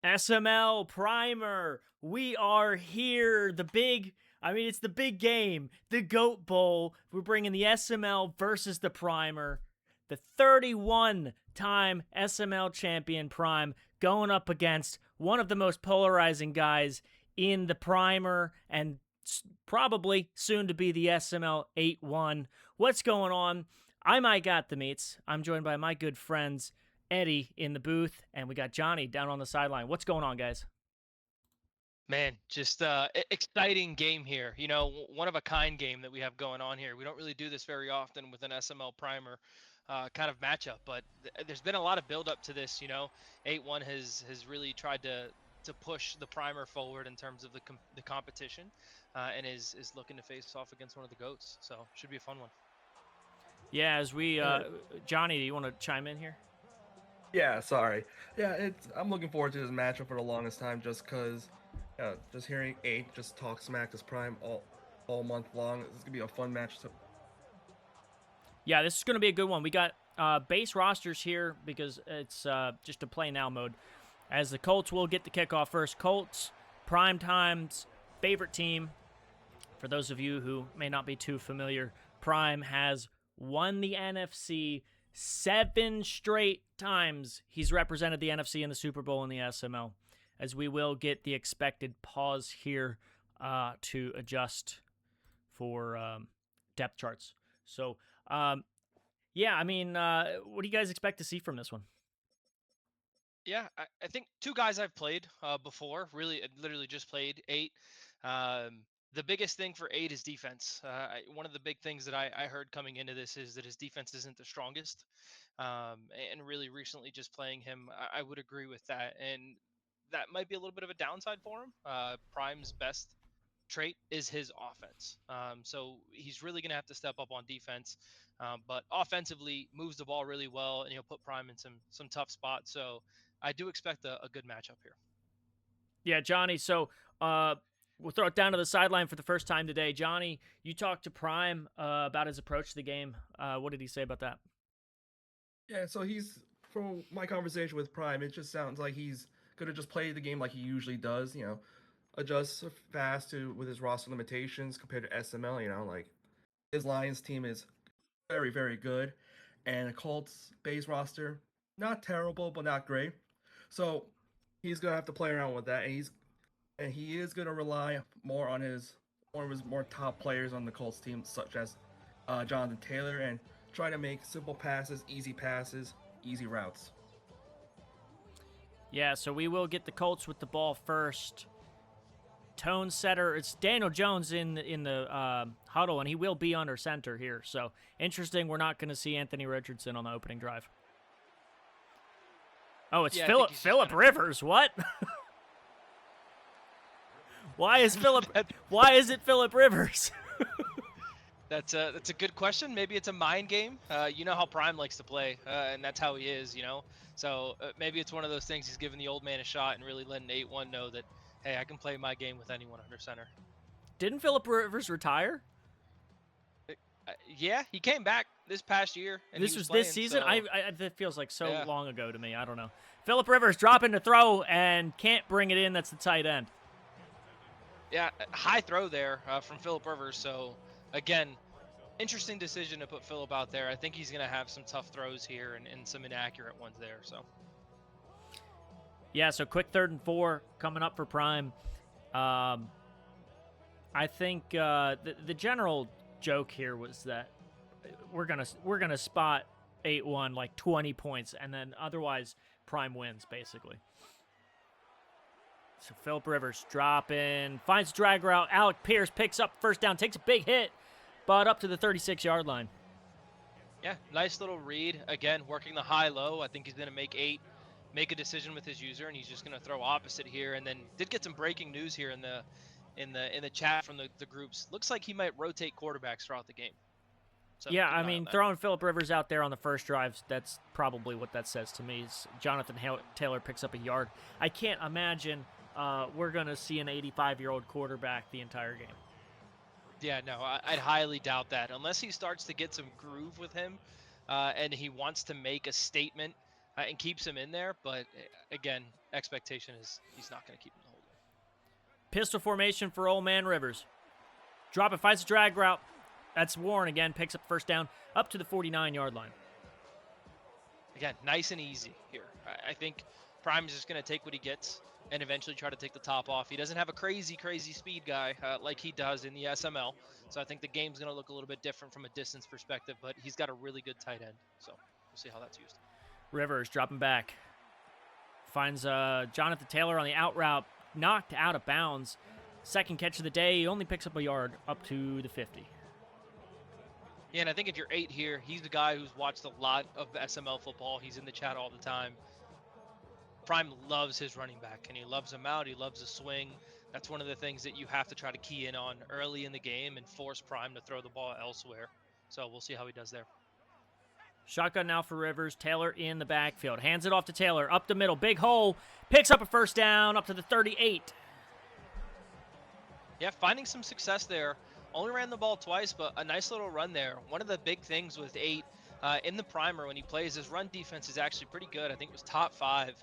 SML Primer. We are here. It's the big game, the GOAT Bowl. We're bringing the SML versus the Primer. The 31-time SML champion Prime going up against one of the most polarizing guys in the Primer and probably soon to be the SML AteOne. What's going on? I might got the meats. I'm joined by my good friends Eddie in the booth, and we got Johnny down on the sideline. What's going on, guys? Man, just exciting game here. One of a kind game that we have going on here. We don't really do this very often with an SML primer kind of matchup, but there's been a lot of build up to this. AteOne has really tried to push the primer forward in terms of the competition, and is looking to face off against one of the goats. So should be a fun one. Yeah, as we Uh, Johnny, do you want to chime in here? yeah, sorry. Yeah, I'm looking forward to this matchup for the longest time, just cause, just hearing Eight just talk smack this Prime all month long. This is gonna be a fun match. Yeah, this is going to be a good one. We got base rosters here because it's just a play now mode. As the Colts will get the kickoff first. Colts, prime time's favorite team. For those of you who may not be too familiar, Prime has won the NFC 7 straight times. He's represented the NFC in the Super Bowl and the SML. As we will get the expected pause here to adjust for depth charts. So, what do you guys expect to see from this one? Yeah, I think two guys I've played before, really, literally just played Eight. The biggest thing for Eight is defense. One of the big things that I heard coming into this is that his defense isn't the strongest. And really recently just playing him, I would agree with that. And that might be a little bit of a downside for him. Prime's best trait is his offense. So he's really going to have to step up on defense. But offensively, moves the ball really well, and he'll put Prime in some tough spots. So I do expect a good matchup here. Yeah, Johnny. So we'll throw it down to the sideline for the first time today. Johnny, you talked to Prime about his approach to the game. What did he say about that? Yeah, so from my conversation with Prime, it just sounds like he's gonna just play the game like he usually does. Adjust fast to with his roster limitations compared to SML. Like his Lions team is very, very good, and a Colts base roster not terrible but not great. So he's gonna have to play around with that, and he is gonna rely more on one of his more top players on the Colts team, such as Jonathan Taylor, and try to make simple passes, easy routes. Yeah, so we will get the Colts with the ball first. Tone setter, it's Daniel Jones in the huddle, and he will be under center here. So interesting. We're not going to see Anthony Richardson on the opening drive. Oh, it's Yeah, I think Philip Rivers. What? Why is it Philip Rivers? That's a good question. Maybe it's a mind game. You know how Prime likes to play, and that's how he is. So maybe it's one of those things. He's giving the old man a shot and really letting AteOne know that, hey, I can play my game with anyone under center. Didn't Philip Rivers retire? Yeah, he came back this past year, and This he was was playing, this season. so, It feels like so yeah. long ago to me. I don't know. Philip Rivers dropping to throw and can't bring it in. That's the tight end. Yeah, high throw there from Philip Rivers. So again, interesting decision to put Philip out there. I think he's going to have some tough throws here and some inaccurate ones there. So Yeah, so quick 3rd and 4 coming up for Prime. I think the general joke here was that we're gonna spot 8-1 like 20 points, and then otherwise Prime wins basically. So Philip Rivers dropping, finds drag route. Alec Pierce picks up first down, takes a big hit, but up to the 36-yard line. yeah, nice little read. Again, working the high-low. I think he's going to make a decision with his user, and he's just going to throw opposite here. And then did get some breaking news here in the chat from the groups. Looks like he might rotate quarterbacks throughout the game. So Yeah, keep I an eye on mean, that. throwing Philip Rivers out there on the first drive, that's probably what that says to me. Is Jonathan Taylor picks up a yard. I can't imagine we're going to see an 85-year-old quarterback the entire game. Yeah, no, I'd highly doubt that unless he starts to get some groove with him, and he wants to make a statement and keeps him in there. But again, expectation is he's not going to keep him the whole game. Pistol formation for old man Rivers. Drop it, finds a drag route. That's Warren again, picks up first down up to the 49-yard line. Again, nice and easy here. I think Prime is just going to take what he gets and eventually try to take the top off. He doesn't have a crazy speed guy like he does in the SML. So I think the game's going to look a little bit different from a distance perspective, but he's got a really good tight end. So we'll see how that's used. Rivers dropping back. Finds Jonathan Taylor on the out route, knocked out of bounds. Second catch of the day, he only picks up a yard up to the 50. Yeah, and I think if you're 8 here, he's the guy who's watched a lot of SML football. He's in the chat all the time. Prime loves his running back, and he loves him out. He loves the swing. That's one of the things that you have to try to key in on early in the game and force Prime to throw the ball elsewhere. So we'll see how he does there. Shotgun now for Rivers. Taylor in the backfield. Hands it off to Taylor. Up the middle. Big hole. Picks up a first down up to the 38. Yeah, finding some success there. Only ran the ball twice, but a nice little run there. One of the big things with 8 in the primer when he plays, his run defense is actually pretty good. I think it was top 5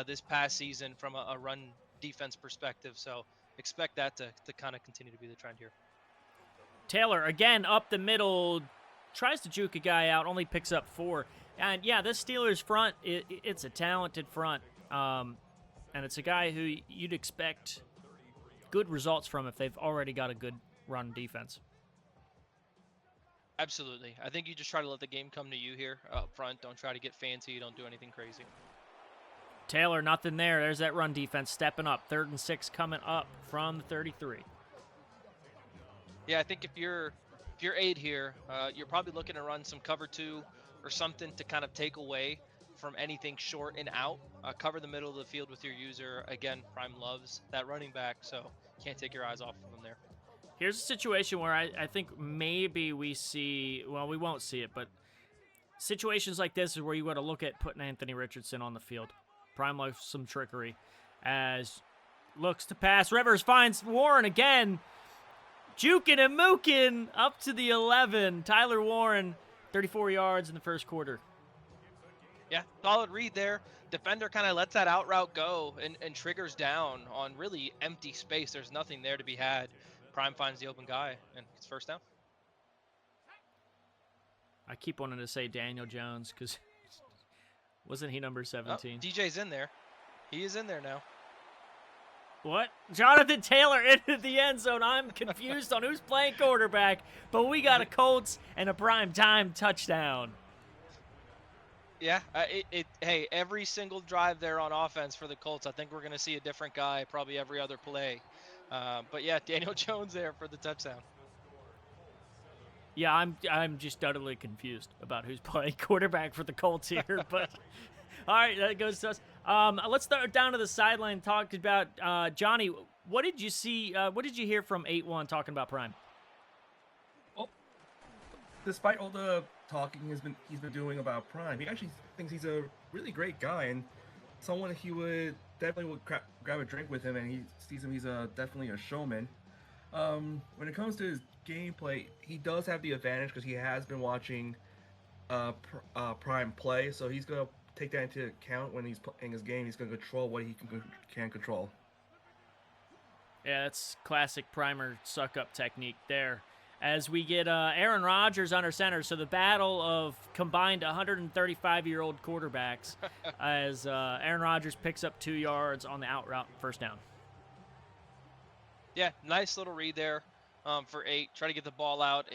this past season from a run defense perspective. So expect that to kind of continue to be the trend here. Taylor again up the middle. Tries to juke a guy out. Only picks up 4. And yeah, this Steelers front, it's a talented front. And it's a guy who you'd expect good results from if they've already got a good run defense. Absolutely. I think you just try to let the game come to you here up front. Don't try to get fancy. Don't do anything crazy. Taylor, nothing there. There's that run defense stepping up. 3rd and 6 coming up from the 33. Yeah, I think if you're 8 here, you're probably looking to run some cover 2 or something to kind of take away from anything short and out. Cover the middle of the field with your user. Again, Prime loves that running back, so can't take your eyes off of him there. Here's a situation where I think maybe we see, well, we won't see it, but situations like this is where you got to look at putting Anthony Richardson on the field. Prime loves some trickery as looks to pass. Rivers finds Warren again. Juking and mooking up to the 11. Tyler Warren, 34 yards in the first quarter. Yeah, solid read there. Defender kind of lets that out route go and triggers down on really empty space. There's nothing there to be had. Prime finds the open guy and gets first down. I keep wanting to say Daniel Jones because wasn't he number 17? Oh, DJ's in there. He is in there now. What? Jonathan Taylor into the end zone. I'm confused on who's playing quarterback, but we got a Colts and a prime time touchdown. Yeah, hey, every single drive there on offense for the Colts, I think we're going to see a different guy probably every other play. But yeah, Daniel Jones there for the touchdown. Yeah, I'm just utterly confused about who's playing quarterback for the Colts here, but all right, that goes to us. Let's start down to the sideline. Talk about Johnny. What did you see? What did you hear from AteOne talking about Prime? Well, despite all the talking he's been doing about Prime, he actually thinks he's a really great guy and someone he would definitely grab a drink with him, and he sees him. He's definitely a showman. When it comes to his gameplay, he does have the advantage because he has been watching Prime play, so he's gonna take that into account when he's playing his game. He's gonna control what he can control. Yeah, that's classic Primer suck-up technique there. As we get Aaron Rodgers under center, so the battle of combined 135-year-old quarterbacks as Aaron Rodgers picks up 2 yards on the out route, first down. Yeah, nice little read there for 8. Try to get the ball out.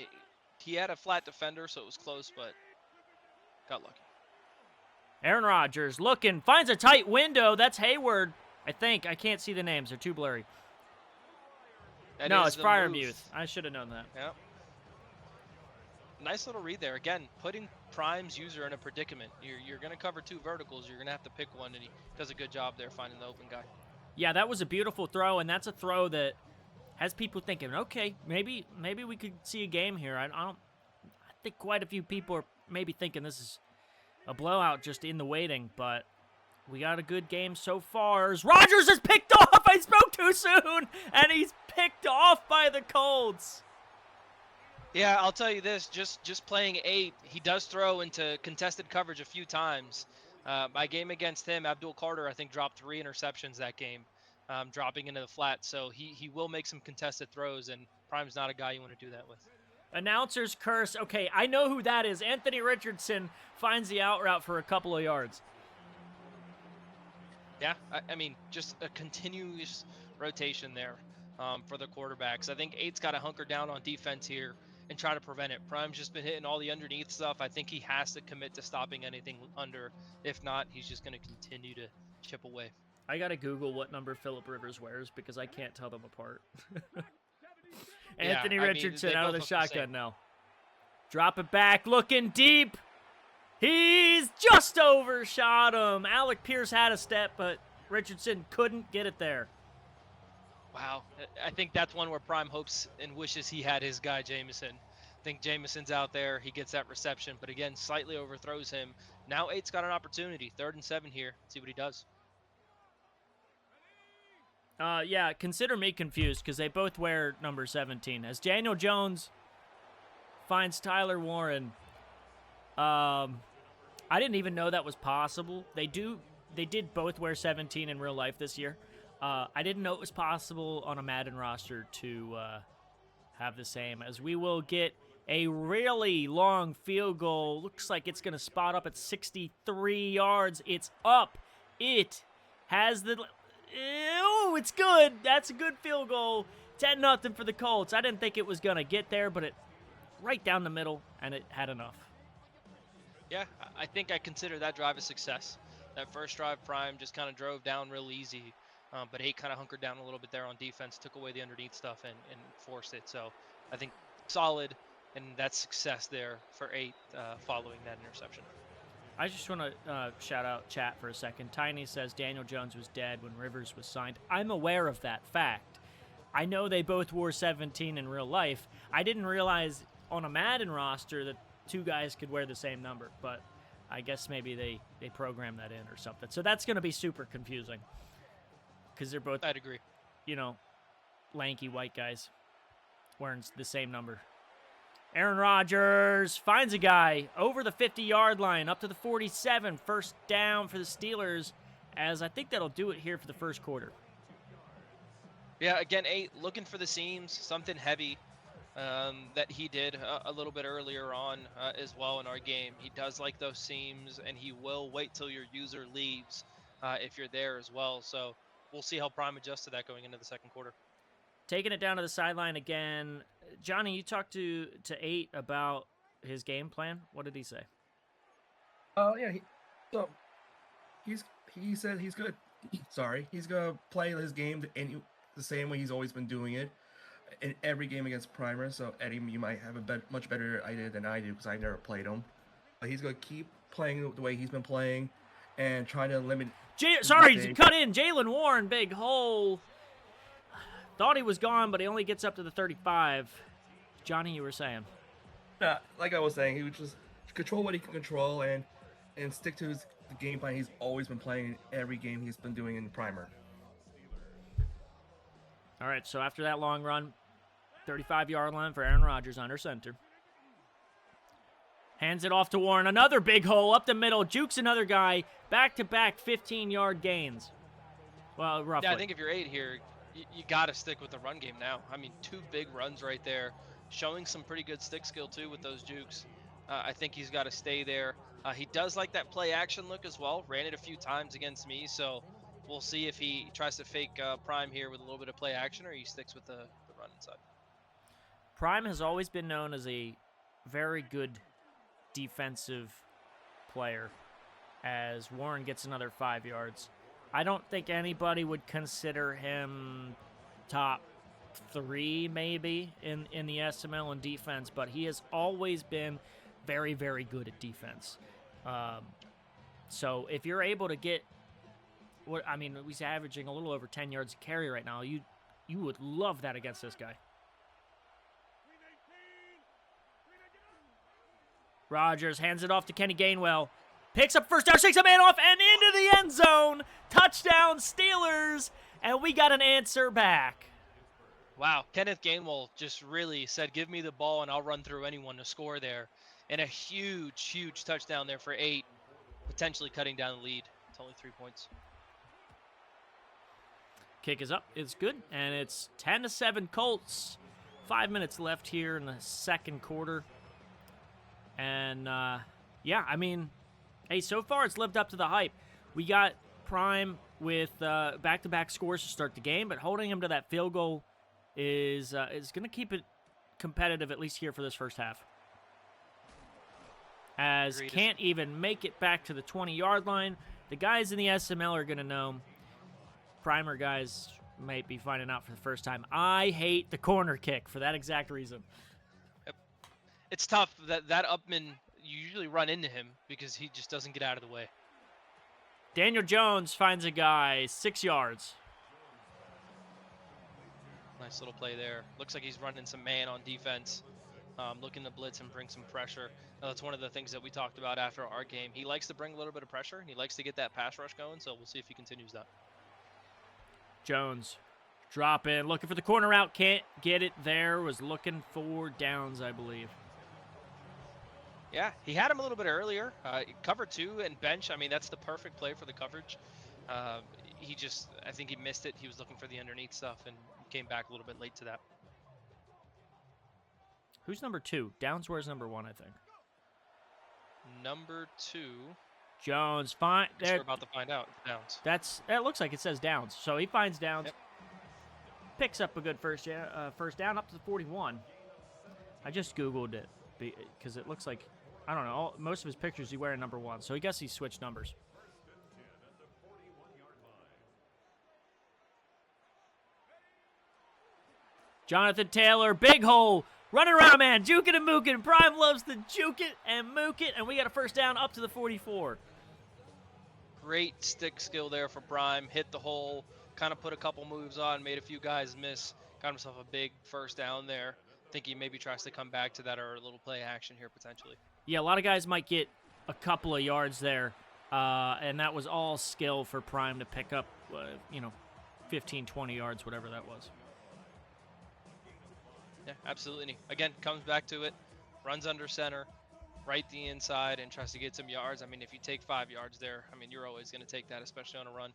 He had a flat defender, so it was close, but got lucky. Aaron Rodgers looking, finds a tight window. That's Hayward, I think. I can't see the names. They're too blurry. No, it's Fryermuth. I should have known that. Yeah. Nice little read there. Again, putting Prime's user in a predicament. You're going to cover 2 verticals. You're going to have to pick one, and he does a good job there finding the open guy. Yeah, that was a beautiful throw, and that's a throw that has people thinking, okay, maybe we could see a game here. I think quite a few people are maybe thinking this is a blowout just in the waiting, but we got a good game so far. Rodgers is picked off. I spoke too soon, and he's picked off by the Colts. Yeah, I'll tell you this. Just playing 8, he does throw into contested coverage a few times. My game against him, Abdul Carter, I think dropped 3 interceptions that game, dropping into the flat. So he will make some contested throws, and Prime's not a guy you want to do that with. Announcer's curse. Okay, I know who that is. Anthony Richardson finds the out route for a couple of yards. Yeah, I mean, just a continuous rotation there for the quarterbacks. I think 8's got to hunker down on defense here and try to prevent it. Prime's just been hitting all the underneath stuff. I think he has to commit to stopping anything under. If not, he's just going to continue to chip away. I gotta Google what number Phillip Rivers wears because I can't tell them apart. Anthony Richardson out of the shotgun now. Drop it back, looking deep. He's just overshot him. Alec Pierce had a step, but Richardson couldn't get it there. Wow. I think that's one where Prime hopes and wishes he had his guy, Jameson. I think Jameson's out there. He gets that reception, but again, slightly overthrows him. Now 8's got an opportunity. 3rd and 7 here. See what he does. Yeah, consider me confused because they both wear number 17. As Daniel Jones finds Tyler Warren, I didn't even know that was possible. They did both wear 17 in real life this year. I didn't know it was possible on a Madden roster to have the same, as we will get a really long field goal. Looks like it's going to spot up at 63 yards. It's up. It has the... Ew, it's good. That's a good field goal. 10-0 for the Colts. I didn't think it was going to get there, but it right down the middle, and it had enough. Yeah, I think I consider that drive a success. That first drive, Prime just kind of drove down real easy, but 8 kind of hunkered down a little bit there on defense, took away the underneath stuff, and forced it. So I think solid, and that's success there for 8 following that interception. I just want to shout out chat for a second. Tiny says Daniel Jones was dead when Rivers was signed. I'm aware of that fact. I know they both wore 17 in real life. I didn't realize on a Madden roster that 2 guys could wear the same number, but I guess maybe they programmed that in or something. So that's going to be super confusing because they're both, I'd agree, lanky white guys wearing the same number. Aaron Rodgers finds a guy over the 50-yard line, up to the 47. First down for the Steelers, as I think that'll do it here for the first quarter. Yeah, again, 8 looking for the seams, something heavy that he did a little bit earlier on as well in our game. He does like those seams, and he will wait till your user leaves if you're there as well. So we'll see how Prime adjusts to that going into the second quarter. Taking it down to the sideline again. Johnny, you talked to 8 about his game plan. What did he say? Yeah. He said he's good. Sorry, he's gonna play his game the same way he's always been doing it in every game against Primer. So Eddie, you might have a much better idea than I do because I never played him. But he's gonna keep playing the way he's been playing and trying to limit. Cut in. Jalen Warren, big hole. Thought he was gone, but he only gets up to the 35. Johnny, you were saying? Like I was saying, he would just control what he can control and stick to the game plan he's always been playing in every game he's been doing in Primer. All right, so after that long run, 35-yard line for Aaron Rodgers under center. Hands it off to Warren. Another big hole up the middle. Jukes another guy. Back-to-back 15-yard gains. Well, roughly. Yeah, I think if you're 8 here, you got to stick with the run game now. I mean, 2 big runs right there, showing some pretty good stick skill too with those jukes. I think he's got to stay there. He does like that play action look as well. Ran it a few times against me, so we'll see if he tries to fake Prime here with a little bit of play action or he sticks with the run inside. Prime has always been known as a very good defensive player, as Warren gets another 5 yards. I don't think anybody would consider him top 3 maybe in the SML in defense, but he has always been very, very good at defense. So if you're able to get, he's averaging a little over 10 yards a carry right now. You would love that against this guy. Rodgers hands it off to Kenny Gainwell. Picks up first down, shakes a man off, and into the end zone. Touchdown, Steelers, and we got an answer back. Wow, Kenneth Gainwell just really said, give me the ball and I'll run through anyone to score there. And a huge, huge touchdown there for 8. potentially cutting down the lead. It's only 3 points. Kick is up. It's good. And it's 10-7 Colts. 5 minutes left here in the second quarter. And, yeah, I mean, hey, so far it's lived up to the hype. We got Prime with back-to-back scores to start the game, but holding him to that field goal is going to keep it competitive, at least here for this first half. As Agreed. can't even make it back to the 20-yard line. The guys in the SML are going to know. Primer guys might be finding out for the first time. I hate the corner kick for that exact reason. It's tough. That Upman, you usually run into him because he just doesn't get out of the way. Daniel Jones finds a guy 6 yards. Nice little play there. Looks like he's running some man on defense, looking to blitz and bring some pressure. Now, that's one of the things that we talked about after our game. He likes to bring a little bit of pressure, and he likes to get that pass rush going, so we'll see if he continues that. Jones drop in, looking for the corner out, can't get it there. Was looking for downs, I believe. Yeah, he had him a little bit earlier. Cover 2 and bench. I mean, that's the perfect play for the coverage. I think he missed it. He was looking for the underneath stuff and came back a little bit late to that. Who's number 2? Downs wears number 1, I think. Number 2. Jones, fine. We're about to find out. Downs. It looks like it says Downs. So he finds Downs. Yep. Picks up a good first down up to the 41. I just Googled it because it looks like, I don't know, most of his pictures he wearing number 1. So I guess he switched numbers. Jonathan Taylor, big hole, running around, man, juking and mooking. Prime loves to juke it and mook it, and we got a first down up to the 44. Great stick skill there for Prime. Hit the hole, kind of put a couple moves on, made a few guys miss, got himself a big first down there. I think he maybe tries to come back to that or a little play action here potentially. Yeah, a lot of guys might get a couple of yards there, and that was all skill for Prime to pick up, 15, 20 yards, whatever that was. Yeah, absolutely. And he, again, comes back to it, runs under center, right the inside, and tries to get some yards. I mean, if you take 5 yards there, I mean, you're always going to take that, especially on a run.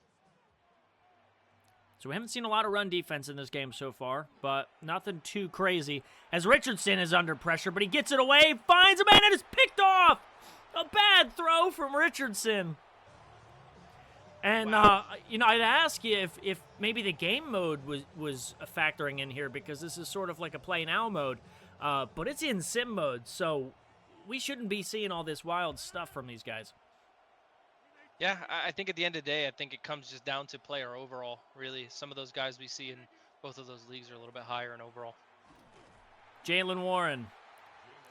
So we haven't seen a lot of run defense in this game so far, but nothing too crazy. As Richardson is under pressure, but he gets it away, finds a man, and it's picked off! A bad throw from Richardson. And, wow. I'd ask you if maybe the game mode was factoring in here, because this is sort of like a play now mode, but it's in sim mode, so we shouldn't be seeing all this wild stuff from these guys. Yeah, I think at the end of the day, I think it comes just down to player overall, really. Some of those guys we see in both of those leagues are a little bit higher in overall. Jalen Warren,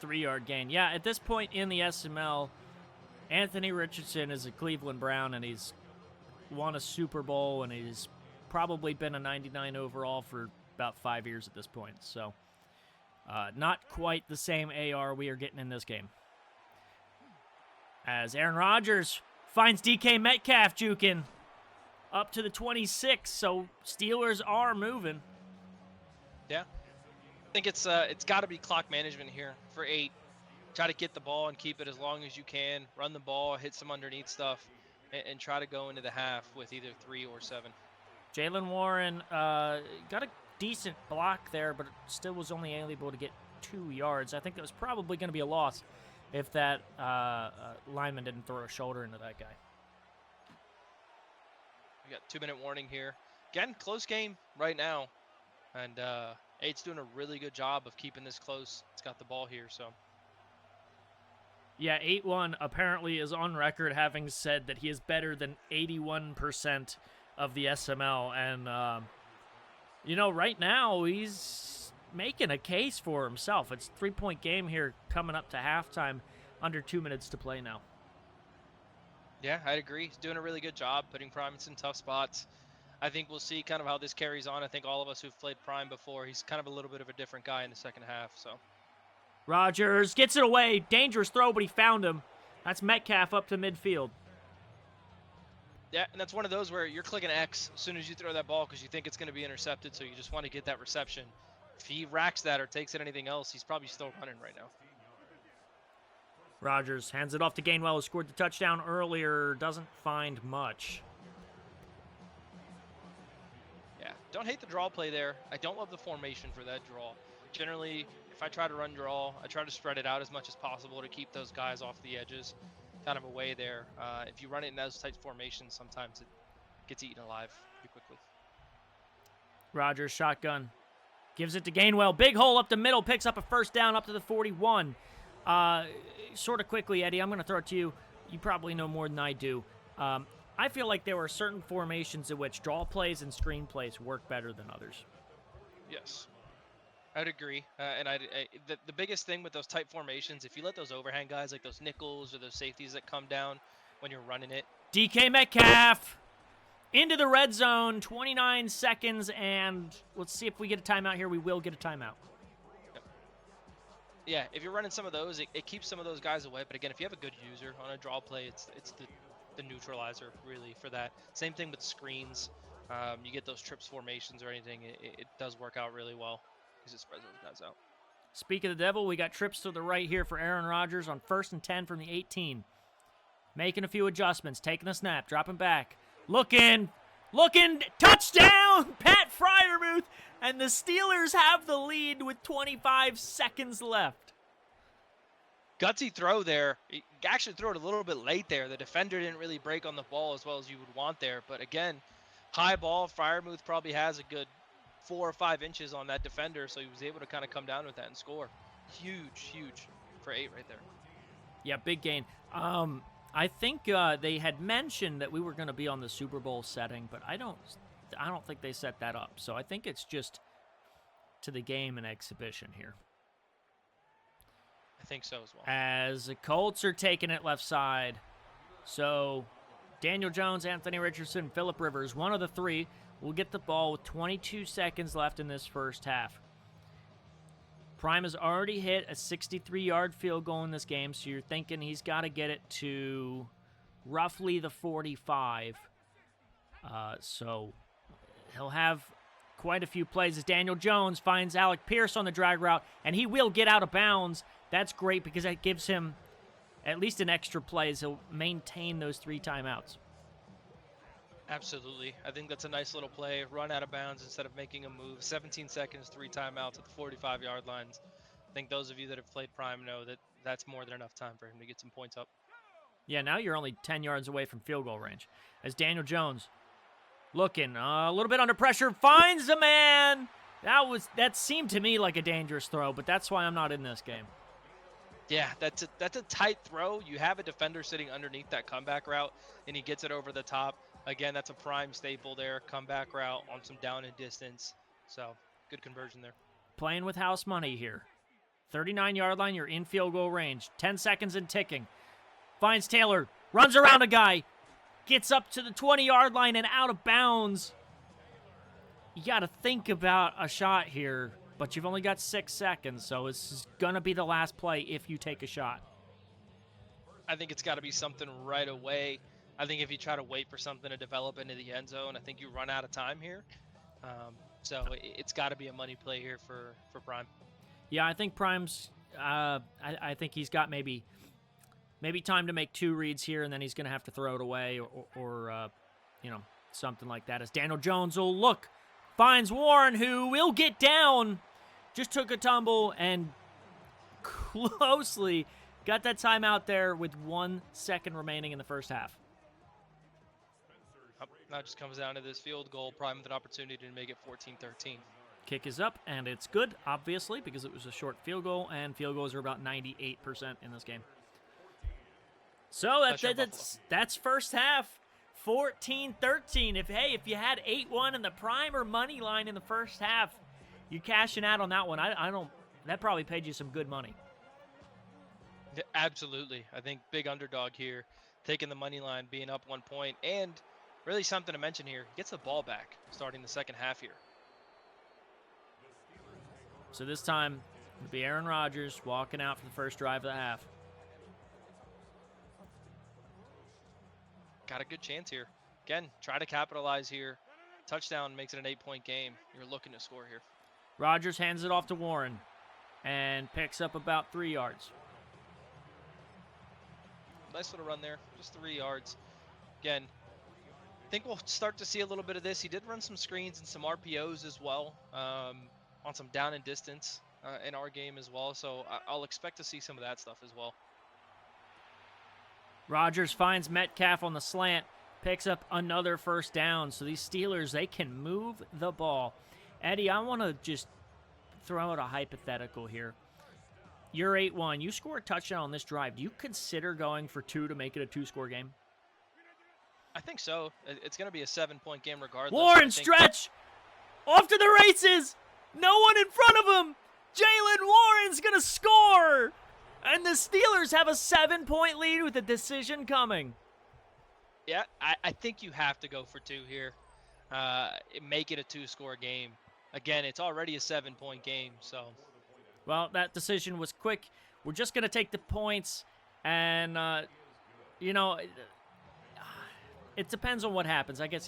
3-yard gain. Yeah, at this point in the SML, Anthony Richardson is a Cleveland Brown, and he's won a Super Bowl, and he's probably been a 99 overall for about 5 years at this point. So not quite the same AR we are getting in this game. As Aaron Rodgers finds DK Metcalf juking up to the 26, so Steelers are moving. Yeah. I think it's got to be clock management here for 8. Try to get the ball and keep it as long as you can. Run the ball, hit some underneath stuff, and try to go into the half with either 3 or 7. Jalen Warren got a decent block there, but still was only able to get 2 yards. I think that was probably going to be a loss if that lineman didn't throw a shoulder into that guy. We got 2-minute warning here. Again, close game right now. And 8's doing a really good job of keeping this close. It's got the ball here, so. Yeah, AteOne apparently is on record having said that he is better than 81% of the SML. And, right now he's making a case for himself. It's a 3-point game here coming up to halftime. Under 2 minutes to play now. Yeah, I'd agree. He's doing a really good job putting Prime in some tough spots. I think we'll see kind of how this carries on. I think all of us who've played Prime before, he's kind of a little bit of a different guy in the second half. So Rodgers gets it away. Dangerous throw, but he found him. That's Metcalf up to midfield. Yeah, and that's one of those where you're clicking X as soon as you throw that ball because you think it's going to be intercepted, so you just want to get that reception. If he racks that or takes it anything else, he's probably still running right now. Rogers hands it off to Gainwell, who scored the touchdown earlier. Doesn't find much. Yeah, don't hate the draw play there. I don't love the formation for that draw. Generally, if I try to run draw, I try to spread it out as much as possible to keep those guys off the edges, kind of away there. If you run it in those tight formations, sometimes it gets eaten alive pretty quickly. Rogers shotgun. Gives it to Gainwell. Big hole up the middle. Picks up a first down up to the 41. Sort of quickly, Eddie, I'm going to throw it to you. You probably know more than I do. I feel like there are certain formations in which draw plays and screen plays work better than others. Yes, I'd agree. And the biggest thing with those tight formations, if you let those overhang guys like those nickels or those safeties that come down when you're running it. DK Metcalf into the red zone, 29 seconds, and let's see if we get a timeout here. We will get a timeout. Yeah, if you're running some of those, it keeps some of those guys away. But again, if you have a good user on a draw play, it's the neutralizer really for that. Same thing with screens. You get those trips formations or anything, it does work out really well because it spreads those guys out. Speak of the devil, we got trips to the right here for Aaron Rodgers on 1st and 10 from the 18. Making a few adjustments, taking the snap, dropping back. Looking, touchdown, Pat Freiermuth, and the Steelers have the lead with 25 seconds left. Gutsy throw there. He actually threw it a little bit late there. The defender didn't really break on the ball as well as you would want there. But again, high ball, Freiermuth probably has a good 4 or 5 inches on that defender, so he was able to kind of come down with that and score. Huge for 8 right there. Yeah, big gain. I think they had mentioned that we were going to be on the Super Bowl setting, but I don't think they set that up. So I think it's just to the game and exhibition here. I think so as well. As the Colts are taking it left side. So Daniel Jones, Anthony Richardson, Phillip Rivers, one of the three, will get the ball with 22 seconds left in this first half. Prime has already hit a 63-yard field goal in this game, so you're thinking he's got to get it to roughly the 45. So he'll have quite a few plays as Daniel Jones finds Alec Pierce on the drag route, and he will get out of bounds. That's great because that gives him at least an extra play as he'll maintain those 3 timeouts. Absolutely. I think that's a nice little play. Run out of bounds instead of making a move. 17 seconds, 3 timeouts at the 45-yard lines. I think those of you that have played Prime know that that's more than enough time for him to get some points up. Yeah, now you're only 10 yards away from field goal range. As Daniel Jones looking a little bit under pressure, finds a man. That seemed to me like a dangerous throw, but that's why I'm not in this game. Yeah, that's a tight throw. You have a defender sitting underneath that comeback route, and he gets it over the top. Again, that's a Prime staple there. Comeback route on some down and distance. So, good conversion there. Playing with house money here. 39-yard line, you're in field goal range. 10 seconds and ticking. Finds Taylor, runs around a guy, gets up to the 20-yard line and out of bounds. You got to think about a shot here, but you've only got 6 seconds, so this is going to be the last play if you take a shot. I think it's got to be something right away. I think if you try to wait for something to develop into the end zone, I think you run out of time here. So it's got to be a money play here for Prime. Yeah, I think Prime's. I think he's got maybe time to make 2 reads here, and then he's going to have to throw it away or something like that. As Daniel Jones will look, finds Warren, who will get down. Just took a tumble and closely got that time out there with 1 second remaining in the first half. Now it just comes down to this field goal. Prime with an opportunity to make it 14-13. Kick is up, and it's good, obviously, because it was a short field goal, and field goals are about 98% in this game. So that's first half, 14-13. If you had AteOne and the Primer money line in the first half, you're cashing out on that one. That probably paid you some good money. Yeah, absolutely. I think big underdog here, taking the money line, being up 1 point, and really something to mention here, he gets the ball back starting the second half here. So this time, it'll be Aaron Rodgers walking out for the first drive of the half. Got a good chance here. Again, try to capitalize here. Touchdown makes it an 8-point game. You're looking to score here. Rodgers hands it off to Warren and picks up about 3 yards. nice little run there, just 3 yards. Again, I think we'll start to see a little bit of this. He did run some screens and some RPOs as well, on some down and distance in our game as well. So I'll expect to see some of that stuff as well. Rodgers finds Metcalf on the slant, picks up another first down. So these Steelers, they can move the ball. Eddie, I want to just throw out a hypothetical here. You're 8-1. You score a touchdown on this drive. Do you consider going for 2 to make it a 2-score game? I think so. It's going to be a 7-point game regardless. Warren stretch! Off to the races! No one in front of him! Jalen Warren's going to score! And the Steelers have a 7-point lead with a decision coming. Yeah, I think you have to go for 2 here. Make it a 2-score game. Again, it's already a 7-point game, so... Well, that decision was quick. We're just going to take the points, and, it depends on what happens. I guess,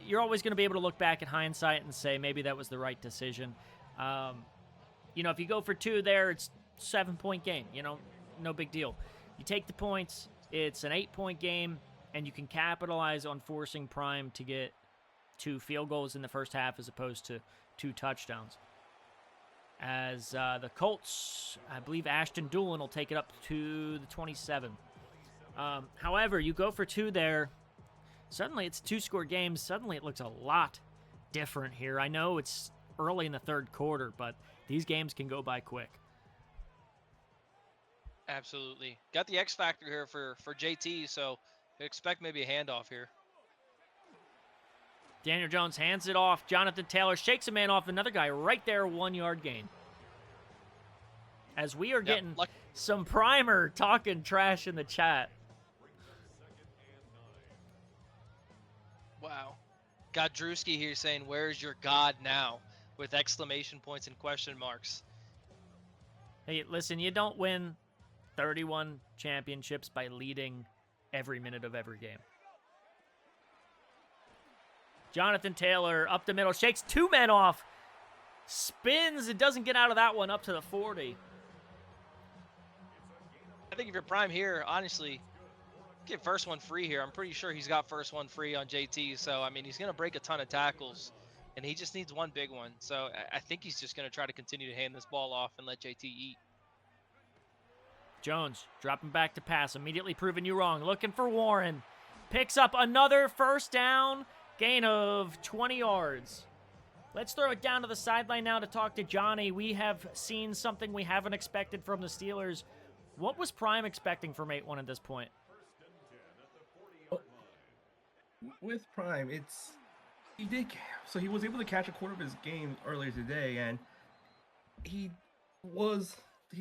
you're always going to be able to look back at hindsight and say maybe that was the right decision. If you go for 2 there, it's 7-point game, no big deal. You take the points, it's an 8-point game, and you can capitalize on forcing Prime to get 2 field goals in the first half as opposed to 2 touchdowns. As the Colts, I believe Ashton Doolin will take it up to the 27. However, you go for 2 there. Suddenly, it's a 2-score game. Suddenly, it looks a lot different here. I know it's early in the third quarter, but these games can go by quick. Absolutely. Got the X factor here for JT, so expect maybe a handoff here. Daniel Jones hands it off. Jonathan Taylor shakes a man off. Another guy right there, 1-yard gain. As we are getting some primer talking trash in the chat. Wow. Got Drewski here saying, "Where's your God now?" with exclamation points and question marks. Hey, listen, you don't win 31 championships by leading every minute of every game. Jonathan Taylor up the middle, shakes 2 men off, spins, it doesn't get out of that one up to the 40. I think if you're Prime here, honestly, get first one free here. I'm pretty sure he's got first one free on JT, so, I mean, he's going to break a ton of tackles, and he just needs one big one. So I think he's just going to try to continue to hand this ball off and let JT eat. Jones dropping back to pass, immediately proving you wrong, looking for Warren. Picks up another first down. Gain of 20 yards. Let's throw it down to the sideline now to talk to Johnny. We have seen something we haven't expected from the Steelers. What was Prime expecting from 8-1 at this point? With Prime, he was able to catch a quarter of his game earlier today, and he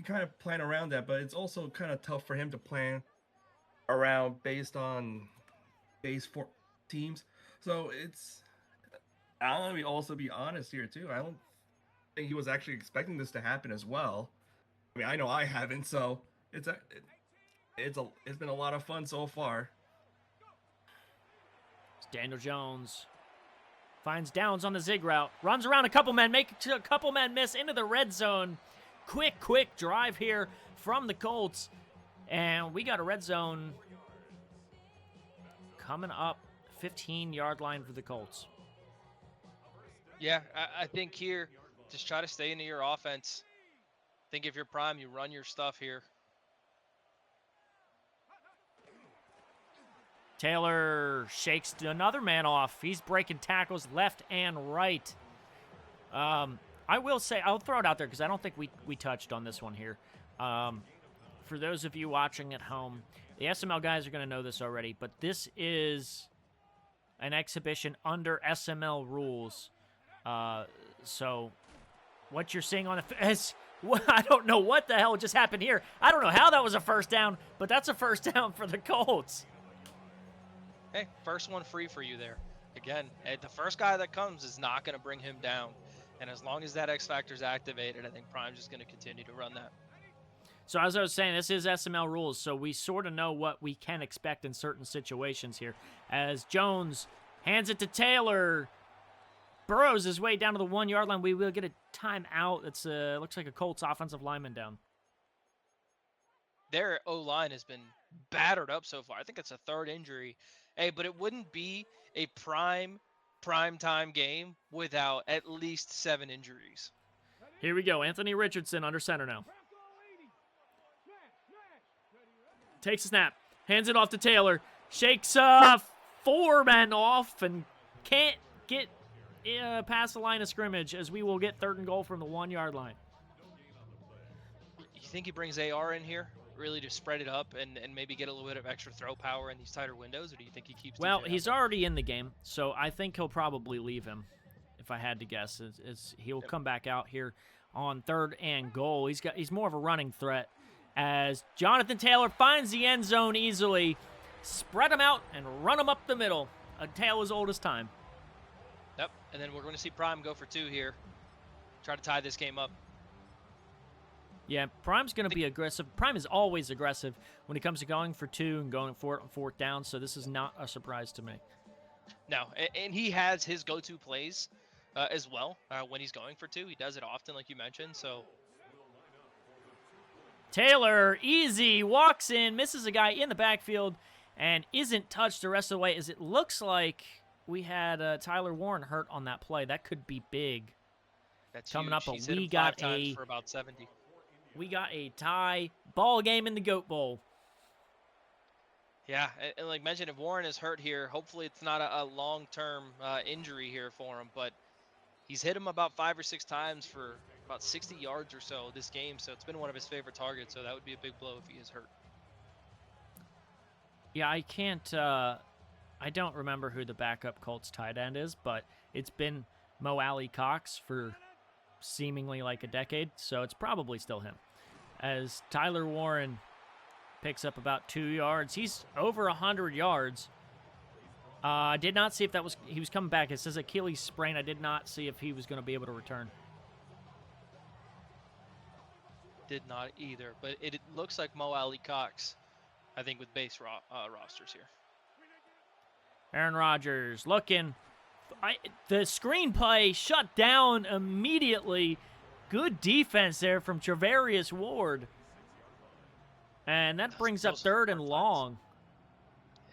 kind of planned around that, but it's also kind of tough for him to plan around based on base 4 teams. So I want to also be honest here too. I don't think he was actually expecting this to happen as well. I mean, I know I haven't. So it's been a lot of fun so far. Daniel Jones finds Downs on the zig route, runs around a couple men, miss into the red zone. Quick drive here from the Colts, and we got a red zone coming up. 15-yard line for the Colts. Yeah, I think here, just try to stay into your offense. I think if you're Prime, you run your stuff here. Taylor shakes another man off. He's breaking tackles left and right. I will say, I'll throw it out there because I don't think we touched on this one here. For those of you watching at home, the SML guys are going to know this already, but this is an exhibition under SML rules. So what you're seeing on the I don't know what the hell just happened here. I don't know how that was a first down, but that's a first down for the Colts. Hey, first one free for you there. Again, the first guy that comes is not going to bring him down. And as long as that X Factor is activated, I think Prime's just going to continue to run that. So as I was saying, this is SML rules, so we sort of know what we can expect in certain situations here. As Jones hands it to Taylor, burrows his way down to the 1-yard line. We will get a timeout. It's looks like a Colts offensive lineman down. Their O-line has been battered up so far. I think it's a third injury. Hey, but it wouldn't be a prime time game without at least 7 injuries. Here we go. Anthony Richardson under center now. Takes a snap. Hands it off to Taylor. Shakes 4 men off and can't get past the line of scrimmage, as we will get 3rd and goal from the 1-yard line. You think he brings AR in here, really to spread it up and maybe get a little bit of extra throw power in these tighter windows, or do you think he keeps? Well, DJ he's out there? already in the game, so I think he'll probably leave him, if I had to guess. He'll come back out here on 3rd and goal. He's more of a running threat, as Jonathan Taylor finds the end zone easily. Spread him out and run him up the middle. A tale as old as time. Yep, and then we're going to see Prime go for 2 here. Try to tie this game up. Yeah, Prime's going to be aggressive. Prime is always aggressive when it comes to going for 2 and going for it on 4th down, so this is not a surprise to me. No, and he has his go-to plays as well when he's going for 2. He does it often, like you mentioned, so... Taylor, easy, walks in, misses a guy in the backfield, and isn't touched the rest of the way, as it looks like we had Tyler Warren hurt on that play. That could be big. That's coming huge. up, but He's hit we him got 5 times for about 70. We got a tie ball game in the Goat Bowl. Yeah, and like mentioned, if Warren is hurt here, hopefully it's not a long-term injury here for him, but he's hit him about 5 or 6 times for about 60 yards or so this game, so it's been one of his favorite targets, so that would be a big blow if he is hurt. Yeah, I can't, I don't remember who the backup Colts tight end is, but it's been Mo Alley Cox for seemingly like a decade, so it's probably still him. As Tyler Warren picks up about 2 yards. He's over 100 yards. I did not see if he was coming back. It says Achilles sprain. I did not see if he was going to be able to return. Did not either, but it looks like Mo Alley Cox, I think, with base rosters here. Aaron Rodgers looking. The screenplay shut down immediately. Good defense there from Travarius Ward. And that brings up 3rd and long.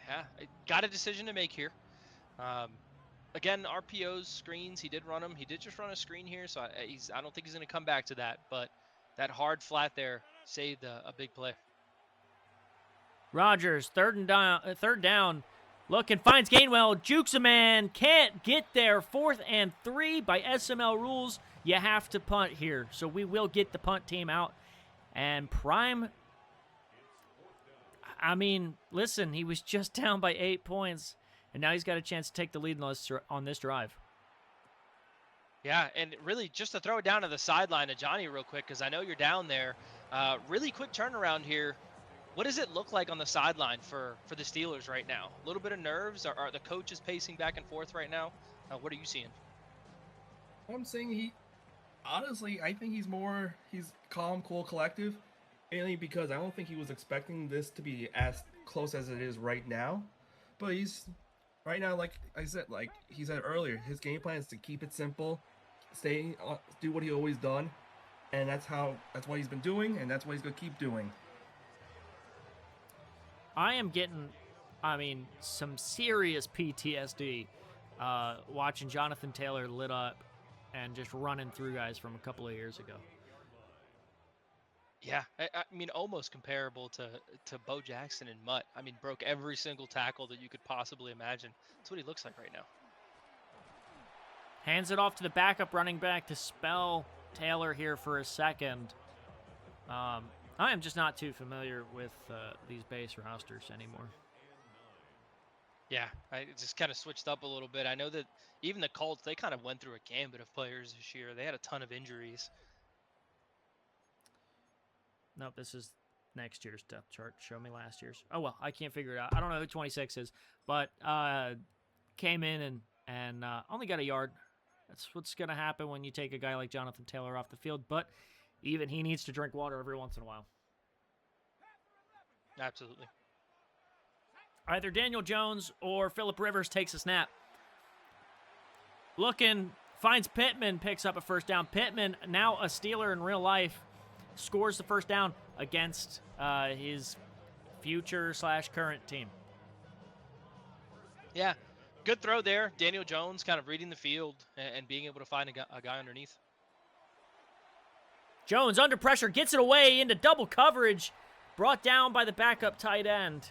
Yeah, got a decision to make here. Again, RPOs, screens, he did run them. He did just run a screen here, so I don't think he's going to come back to that. But that hard flat there saved a big play. Rodgers, third down. Looking, finds Gainwell, jukes a man, can't get there. 4th and 3 by SML rules. You have to punt here, so we will get the punt team out. And Prime, I mean, listen, he was just down by 8 points, and now he's got a chance to take the lead on this drive. Yeah, and really just to throw it down to the sideline to Johnny real quick, because I know you're down there. Really quick turnaround here. What does it look like on the sideline for the Steelers right now? A little bit of nerves? Are the coaches pacing back and forth right now? What are you seeing? I'm saying honestly, I think he's calm, cool, collective, mainly because I don't think he was expecting this to be as close as it is right now. But he's, right now, like I said, like he said earlier, his game plan is to keep it simple, do what he always done, and that's what he's been doing, and that's what he's gonna keep doing. I am getting, some serious PTSD watching Jonathan Taylor lit up and just running through guys from a couple of years ago. Yeah, I mean, almost comparable to Bo Jackson and Mutt. I mean, broke every single tackle that you could possibly imagine. That's what he looks like right now. Hands it off to the backup running back to spell Taylor here for a second. I am just not too familiar with these base rosters anymore. Yeah, I just kind of switched up a little bit. I know that even the Colts, they kind of went through a gambit of players this year. They had a ton of injuries. Nope, this is next year's depth chart. Show me last year's. Oh, well, I can't figure it out. I don't know who 26 is, but came in and only got a yard. That's what's going to happen when you take a guy like Jonathan Taylor off the field, but even he needs to drink water every once in a while. Absolutely. Either Daniel Jones or Phillip Rivers takes a snap. Looking, finds Pittman, picks up a first down. Pittman, now a Steeler in real life, scores the first down against his future / current team. Yeah, good throw there. Daniel Jones kind of reading the field and being able to find a guy underneath. Jones under pressure, gets it away into double coverage, brought down by the backup tight end.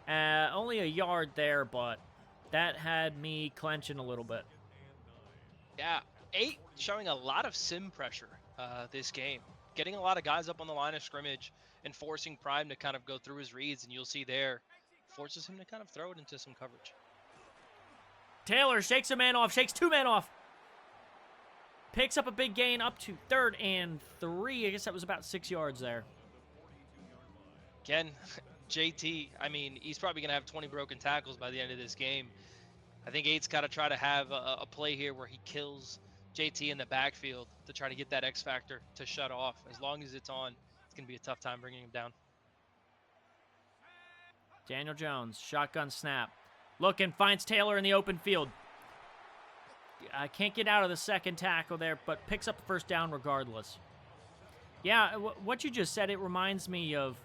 Only a yard there, but that had me clenching a little bit. Yeah, 8 showing a lot of sim pressure this game. Getting a lot of guys up on the line of scrimmage and forcing Prime to kind of go through his reads, and you'll see there, forces him to kind of throw it into some coverage. Taylor shakes a man off, shakes 2 men off. Picks up a big gain up to 3rd and 3. I guess that was about 6 yards there. Again, JT, I mean, he's probably going to have 20 broken tackles by the end of this game. I think 8's got to try to have a play here where he kills JT in the backfield to try to get that X factor to shut off. As long as it's on, it's going to be a tough time bringing him down. Daniel Jones, shotgun snap. Looking, finds Taylor in the open field. I can't get out of the second tackle there, but picks up the first down regardless. Yeah, what you just said, it reminds me of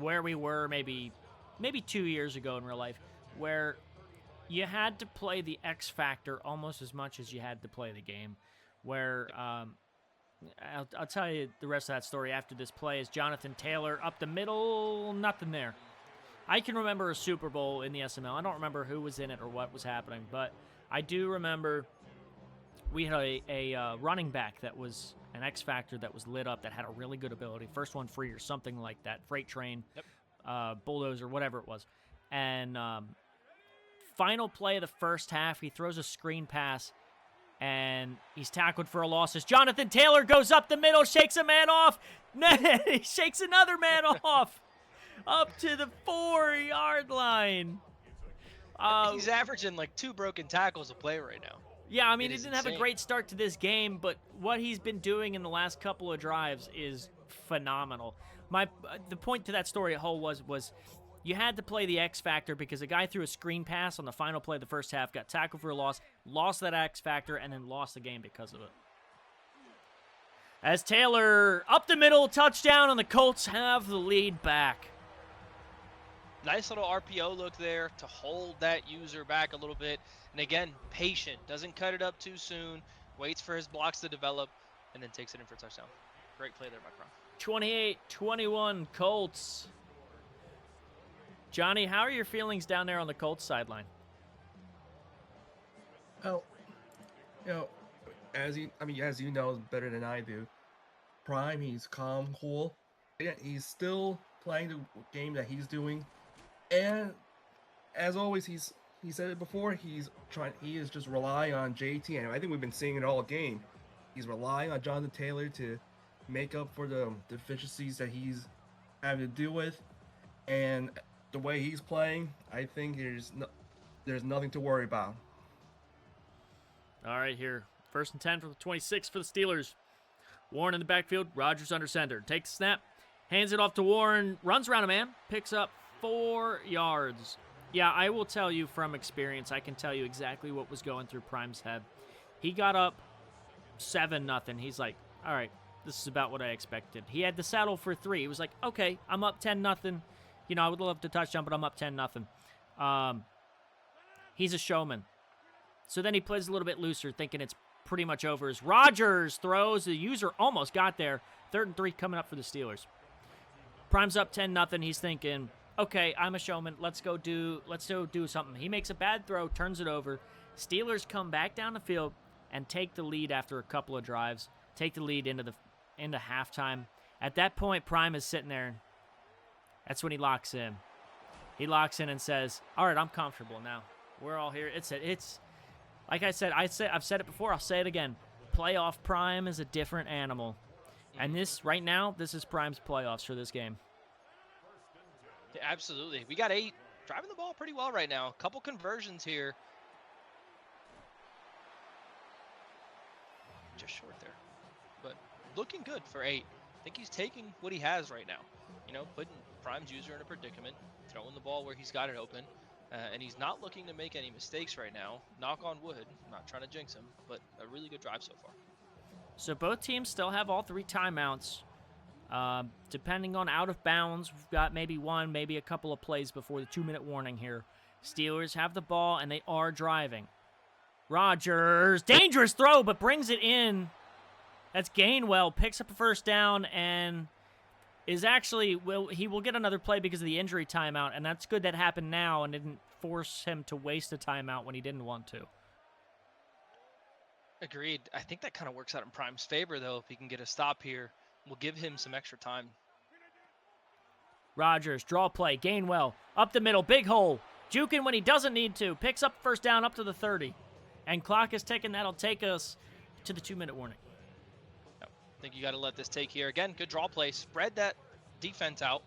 where we were maybe 2 years ago in real life, where you had to play the X factor almost as much as you had to play the game. Where I'll tell you the rest of that story after this play. Is Jonathan Taylor up the middle? Nothing there. I can remember a Super Bowl in the SML. I don't remember who was in it or what was happening, but I do remember we had a running back that was an X factor that was lit up that had a really good ability. First one free or something like that. Freight train, bulldozer, whatever it was. And final play of the first half, he throws a screen pass, and he's tackled for a loss. As Jonathan Taylor goes up the middle, shakes a man off. He shakes another man off up to the 4-yard line. He's averaging like 2 broken tackles a play right now. Yeah, I mean, he didn't have a great start to this game, but what he's been doing in the last couple of drives is phenomenal. The point to that story at whole was you had to play the X factor because a guy threw a screen pass on the final play of the first half, got tackled for a loss, lost that X factor, and then lost the game because of it. As Taylor up the middle, touchdown, and the Colts have the lead back. Nice little RPO look there to hold that user back a little bit. And again, patient. Doesn't cut it up too soon. Waits for his blocks to develop, and then takes it in for a touchdown. Great play there by Prime. 28-21 Colts. Johnny, how are your feelings down there on the Colts sideline? Well, as you know better than I do, Prime, he's calm, cool. Yeah, he's still playing the game that he's doing. And as always, he said it before, he is just relying on JT, and I think we've been seeing it all game. He's relying on Jonathan Taylor to make up for the deficiencies that he's having to deal with, and the way he's playing, I think there's nothing to worry about. All right, here. 1st and 10 from the 26 for the Steelers. Warren in the backfield, Rodgers under center. Takes the snap, hands it off to Warren, runs around a man, picks up 4 yards. Yeah, I will tell you from experience, I can tell you exactly what was going through Prime's head. He got up 7-0. He's like, all right, this is about what I expected. He had to settle for 3. He was like, okay, I'm up 10-0. You know, I would love to touchdown, but I'm up 10-0. He's a showman. So then he plays a little bit looser, thinking it's pretty much over. As Rodgers throws, the user almost got there. 3rd and 3 coming up for the Steelers. Prime's up 10-0. He's thinking, okay, I'm a showman. Let's go do something. He makes a bad throw, turns it over. Steelers come back down the field and take the lead after a couple of drives. Take the lead into halftime. At that point, Prime is sitting there. That's when he locks in. He locks in and says, all right, I'm comfortable now. We're all here. It's like I said, I've said it before, I'll say it again. Playoff Prime is a different animal. And right now, this is Prime's playoffs for this game. Yeah, absolutely. We got 8 driving the ball pretty well right now. A couple conversions here. Just short there. But looking good for 8. I think he's taking what he has right now. You know, putting Prime's user in a predicament, throwing the ball where he's got it open. And he's not looking to make any mistakes right now. Knock on wood. I'm not trying to jinx him, but a really good drive so far. So both teams still have all 3 timeouts. Depending on out of bounds, we've got maybe one, maybe a couple of plays before the 2-minute warning here. Steelers have the ball, and they are driving. Rodgers, dangerous throw, but brings it in. That's Gainwell, picks up a first down, and is actually, he will get another play because of the injury timeout, and that's good that happened now and didn't force him to waste a timeout when he didn't want to. Agreed. I think that kind of works out in Prime's favor, though. If he can get a stop here, we'll give him some extra time. Rodgers, draw play, Gainwell, up the middle, big hole. Juking when he doesn't need to, picks up first down up to the 30. And clock is ticking, that'll take us to the 2-minute warning. I think you got to let this take here. Again, good draw play. Spread that defense out.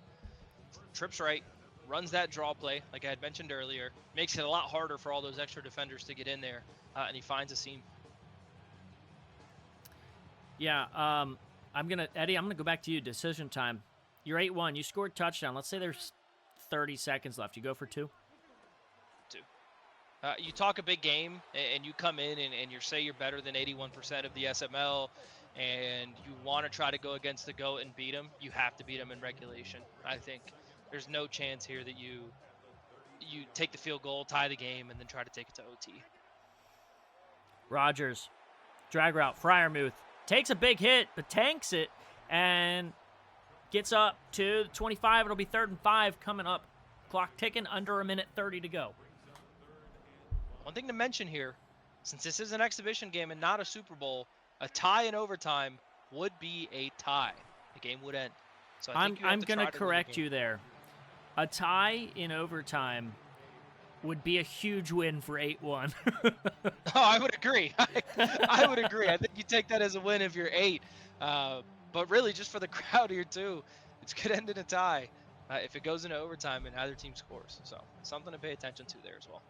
Trips right. Runs that draw play, like I had mentioned earlier. Makes it a lot harder for all those extra defenders to get in there. And he finds a seam. Yeah, Eddie, I'm going to go back to you. Decision time. You're 8-1. You scored touchdown. Let's say there's 30 seconds left. You go for 2? 2. You talk a big game, and you come in and you say you're better than 81% of the SML, and you want to try to go against the GOAT and beat him, you have to beat him in regulation. I think there's no chance here that you take the field goal, tie the game, and then try to take it to OT. Rodgers, drag route, Freiermuth, takes a big hit, but tanks it, and gets up to 25. It'll be 3rd and 5 coming up. Clock ticking, under 1:30 to go. One thing to mention here, since this is an exhibition game and not a Super Bowl, a tie in overtime would be a tie. The game would end. So I think I'm going to correct you there. A tie in overtime would be a huge win for 8-1. Oh, I would agree. I would agree. I think you take that as a win if you're 8. But really, just for the crowd here, too, it's going to end in a tie if it goes into overtime and either team scores. So something to pay attention to there as well.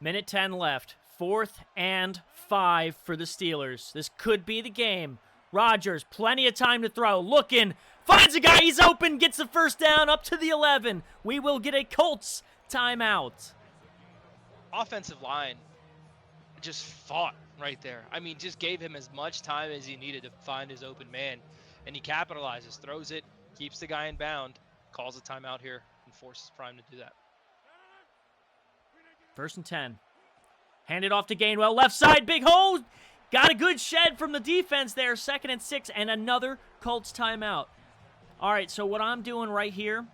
Minute 10 left. 4th and 5 for the Steelers. This could be the game. Rodgers, plenty of time to throw. Looking, finds a guy, he's open, gets the first down up to the 11. We will get a Colts timeout. Offensive line just fought right there. I mean, just gave him as much time as he needed to find his open man. And he capitalizes, throws it, keeps the guy in bound, calls a timeout here, and forces Prime to do that. 1st and 10. Hand it off to Gainwell. Left side, big hole. Got a good shed from the defense there. 2nd and 6, and another Colts timeout. All right, so what I'm doing right here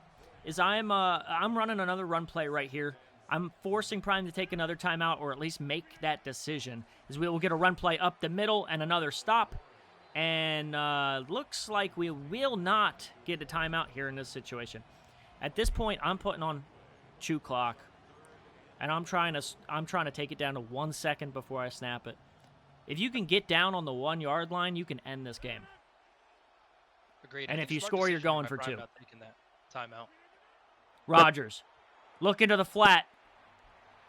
is I'm running another run play right here. I'm forcing Prime to take another timeout, or at least make that decision, as we will get a run play up the middle and another stop. And looks like we will not get a timeout here in this situation. At this point, I'm putting on chew clock. And I'm trying to take it down to 1 second before I snap it. If you can get down on the 1-yard line, you can end this game. Agreed. And if you score, you're going for 2. Not taking that timeout. Rodgers, look into the flat.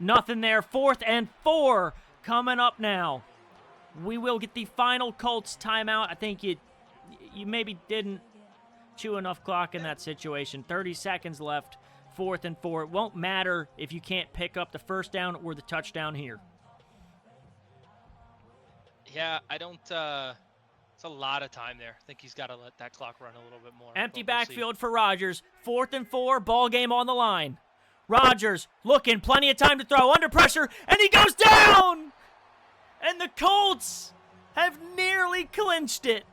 Nothing there. 4th and 4 coming up now. We will get the final Colts timeout. I think you maybe didn't chew enough clock in that situation. 30 seconds left. 4th and 4. It won't matter if you can't pick up the first down or the touchdown here. Yeah, I don't. It's a lot of time there. I think he's got to let that clock run a little bit more. Empty backfield for Rodgers. 4th and 4. Ball game on the line. Rodgers looking, plenty of time to throw, under pressure, and he goes down! And the Colts have nearly clinched it.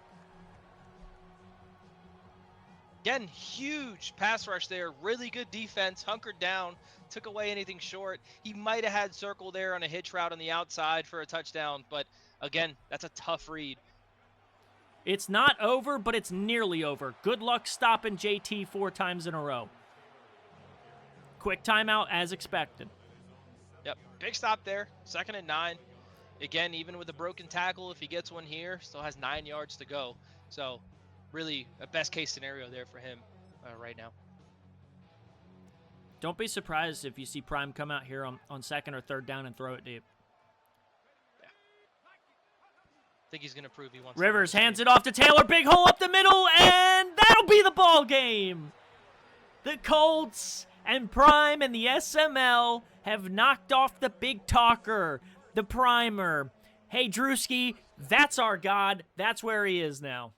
Again, huge pass rush there. Really good defense. Hunkered down. Took away anything short. He might have had circle there on a hitch route on the outside for a touchdown. But, again, that's a tough read. It's not over, but it's nearly over. Good luck stopping JT 4 times in a row. Quick timeout as expected. Yep. Big stop there. 2nd and 9. Again, even with a broken tackle, if he gets one here, still has 9 yards to go. So, really a best case scenario there for him right now. Don't be surprised if you see Prime come out here on 2nd or 3rd down and throw it deep. Yeah. I think he's going to prove he wants Rivers hands it off to Taylor. Big hole up the middle, and that'll be the ball game. The Colts and Prime and the SML have knocked off the big talker, the Primer. Hey, Drewski, that's our god. That's where he is now.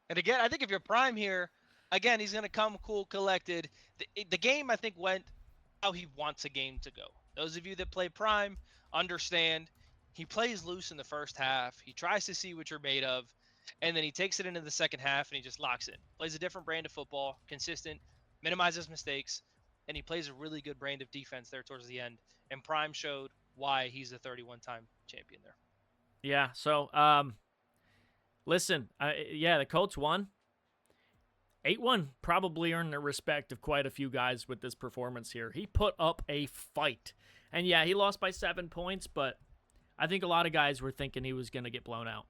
And again, I think if you're Prime here, again, he's going to come cool, collected. The game, I think, went how he wants a game to go. Those of you that play Prime understand he plays loose in the first half. He tries to see what you're made of, and then he takes it into the second half and he just locks in. Plays a different brand of football, consistent, minimizes mistakes, and he plays a really good brand of defense there towards the end. And Prime showed why he's a 31-time champion there. Yeah. So, listen, yeah, the Colts won. AteOne probably earned the respect of quite a few guys with this performance here. He put up a fight. And yeah, he lost by 7 points, but I think a lot of guys were thinking he was going to get blown out.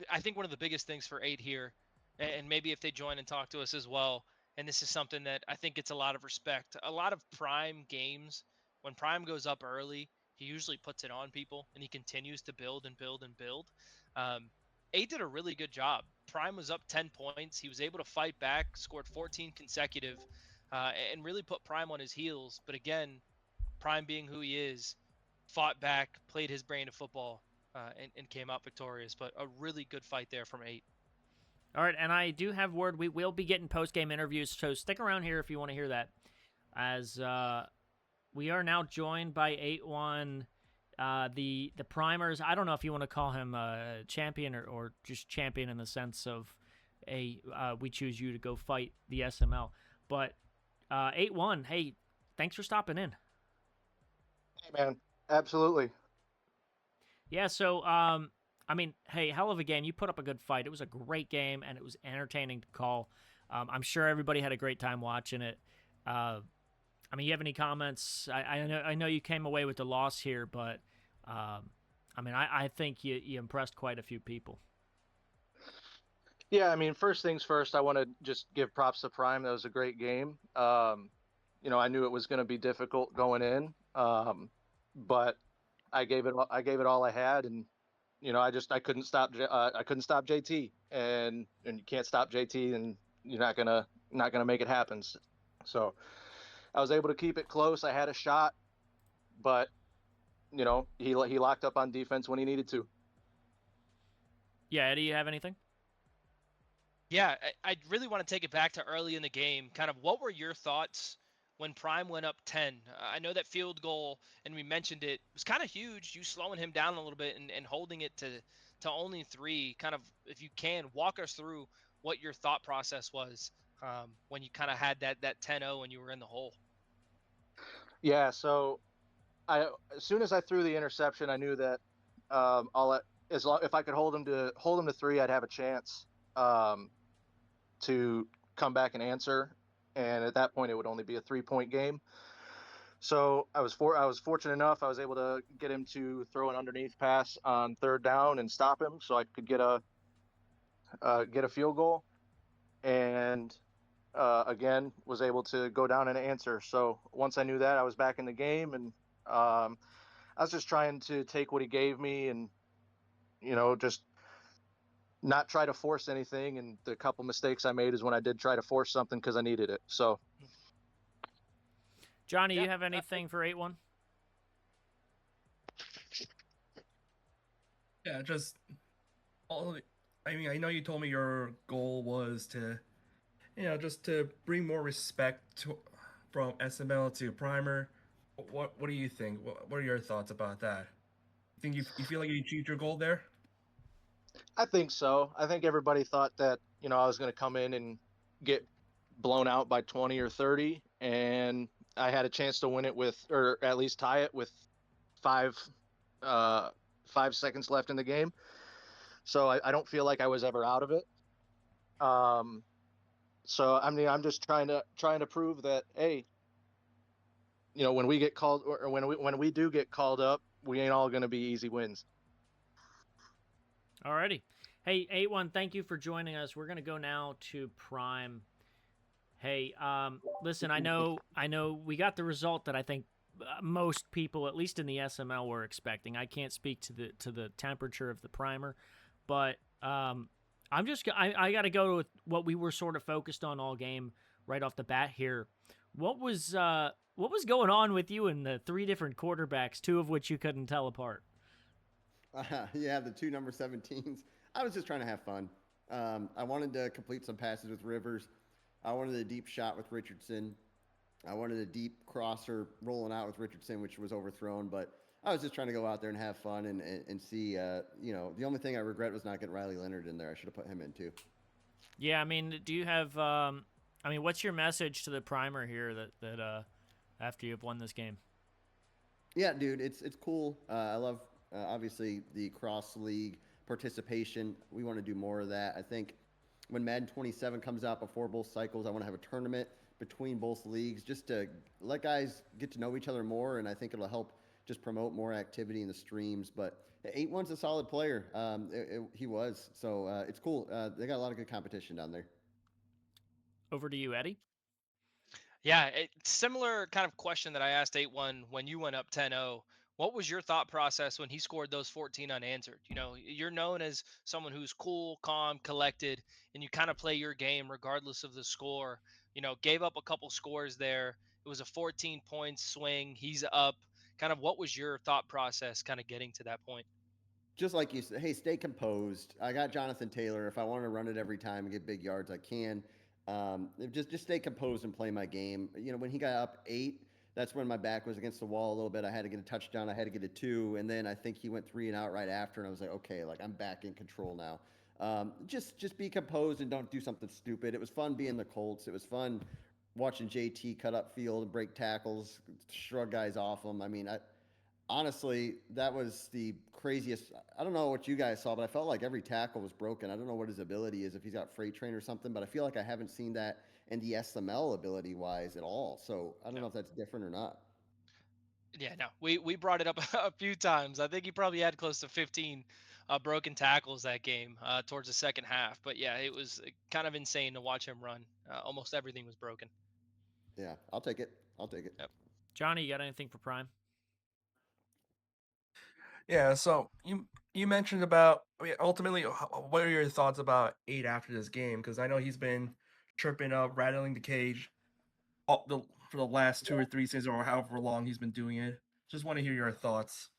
I think one of the biggest things for Ate here, and maybe if they join and talk to us as well, and this is something that I think gets a lot of respect. A lot of Prime games, when Prime goes up early, he usually puts it on people, and he continues to build and build and build. Ate did a really good job. Prime was up 10 points. He was able to fight back, scored 14 consecutive, and really put Prime on his heels. But again, Prime being who he is, fought back, played his brand of football, and came out victorious. But a really good fight there from Ate. All right, and I do have word. We will be getting post-game interviews, so stick around here if you want to hear that. As we are now joined by AteOne, the primers. I don't know if you want to call him a champion or just champion in the sense of we choose you to go fight the SML. But AteOne, hey, thanks for stopping in. Hey, man. Absolutely. Yeah, so I mean, hey, hell of a game. You put up a good fight. It was a great game, and it was entertaining to call. I'm sure everybody had a great time watching it. I mean, you have any comments? I know you came away with the loss here, but I mean, I think you impressed quite a few people. Yeah, I mean, first things first, I want to just give props to Prime. That was a great game. I knew it was going to be difficult going in, but I gave it all I had, and I couldn't stop JT, and you can't stop JT, and you're not gonna make it happen. So I was able to keep it close. I had a shot, but he locked up on defense when he needed to. Yeah, Eddie, you have anything? Yeah, I really want to take it back to early in the game. Kind of what were your thoughts when Prime went up 10? I know that field goal, and we mentioned it, was kind of huge. You slowing him down a little bit and holding it to only 3. Kind of, if you can, walk us through what your thought process was when you kind of had that 10-0 and you were in the hole. Yeah, so as soon as I threw the interception, I knew that if I could hold him to 3, I'd have a chance to come back and answer. And at that point, it would only be a 3-point game. So I was fortunate enough. I was able to get him to throw an underneath pass on 3rd down and stop him, so I could get a field goal. And again, was able to go down and answer. So once I knew that, I was back in the game, and I was just trying to take what he gave me, and just not try to force anything. And the couple mistakes I made is when I did try to force something because I needed it. So, Johnny, you have anything for AteOne? Yeah, I mean, I know you told me your goal was to, just to bring more respect from SML to Primer. What do you think? What are your thoughts about that? You feel like you achieved your goal there? I think so. I think everybody thought that, I was going to come in and get blown out by 20 or 30, and I had a chance to win it or at least tie it with 5 seconds left in the game. So I don't feel like I was ever out of it. So I mean, I'm just trying to prove that, hey, when we get called, or when we do get called up, we ain't all going to be easy wins. Alrighty. Hey, AteOne, thank you for joining us. We're gonna go now to Prime. Hey, listen, I know we got the result that I think most people, at least in the SML, were expecting. I can't speak to the temperature of the primer, but I got to go with what we were sort of focused on all game right off the bat here. What was going on with you and the 3 different quarterbacks, 2 of which you couldn't tell apart? Yeah, the 2 number 17s. I was just trying to have fun. I wanted to complete some passes with Rivers. I wanted a deep shot with Richardson. I wanted a deep crosser rolling out with Richardson, which was overthrown. But I was just trying to go out there and have fun and see. The only thing I regret was not getting Riley Leonard in there. I should have put him in too. Yeah, I mean, do you have? What's your message to the primer here that after you've won this game? Yeah, dude, it's cool. I love obviously the cross league participation. We want to do more of that. I think when Madden 27 comes out before both cycles, I want to have a tournament between both leagues just to let guys get to know each other more, and I think it'll help just promote more activity in the streams. But AteOne's a solid player. He was, so it's cool. They got a lot of good competition down there. Over to you, Eddie. Yeah, similar kind of question that I asked 8-1 when you went up 10-0. What was your thought process when he scored those 14 unanswered? You know, you're known as someone who's cool, calm, collected, and you kind of play your game regardless of the score. You know, gave up a couple scores there. It was a 14 points swing. He's up. Kind of what was your thought process kind of getting to that point? Just like you said, hey, stay composed. I got Jonathan Taylor. If I want to run it every time and get big yards, I can. Just stay composed and play my game. When he got up 8, that's when my back was against the wall a little bit. I had to get a touchdown. I had to get a 2, and then I think he went 3 and out right after, and I was like, okay, like I'm back in control now. Just be composed and don't do something stupid. It was fun being the Colts. It was fun watching JT cut up field and break tackles, shrug guys off them. I mean, honestly, that was the craziest. I don't know what you guys saw, but I felt like every tackle was broken. I don't know what his ability is, if he's got freight train or something, but I feel like I haven't seen that in the SML ability wise at all. So I don't know if that's different or not. Yeah, no, we brought it up a few times. I think he probably had close to 15 broken tackles that game towards the second half. But yeah, it was kind of insane to watch him run. Almost everything was broken. Yeah, I'll take it. I'll take it. Yep. Johnny, you got anything for Prime? Yeah, so you mentioned about, ultimately, what are your thoughts about 8 after this game? Because I know he's been chirping up, rattling the cage for the last 2 or 3 seasons, or however long he's been doing it. Just want to hear your thoughts.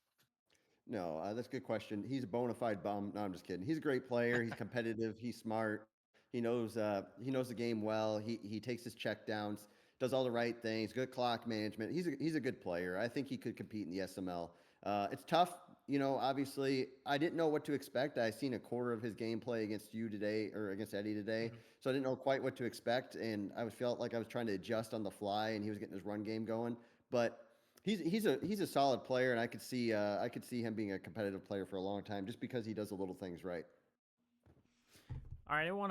No, that's a good question. He's a bona fide bum. No, I'm just kidding. He's a great player. He's competitive. He's smart. He knows the game well. He takes his check downs, does all the right things. Good clock management. He's a good player. I think he could compete in the SML. It's tough. Obviously, I didn't know what to expect. I seen a quarter of his gameplay against you today or against Eddie today, so I didn't know quite what to expect, and I felt like I was trying to adjust on the fly, and he was getting his run game going, but. He's a solid player, and I could see him being a competitive player for a long time just because he does the little things right. All right, I want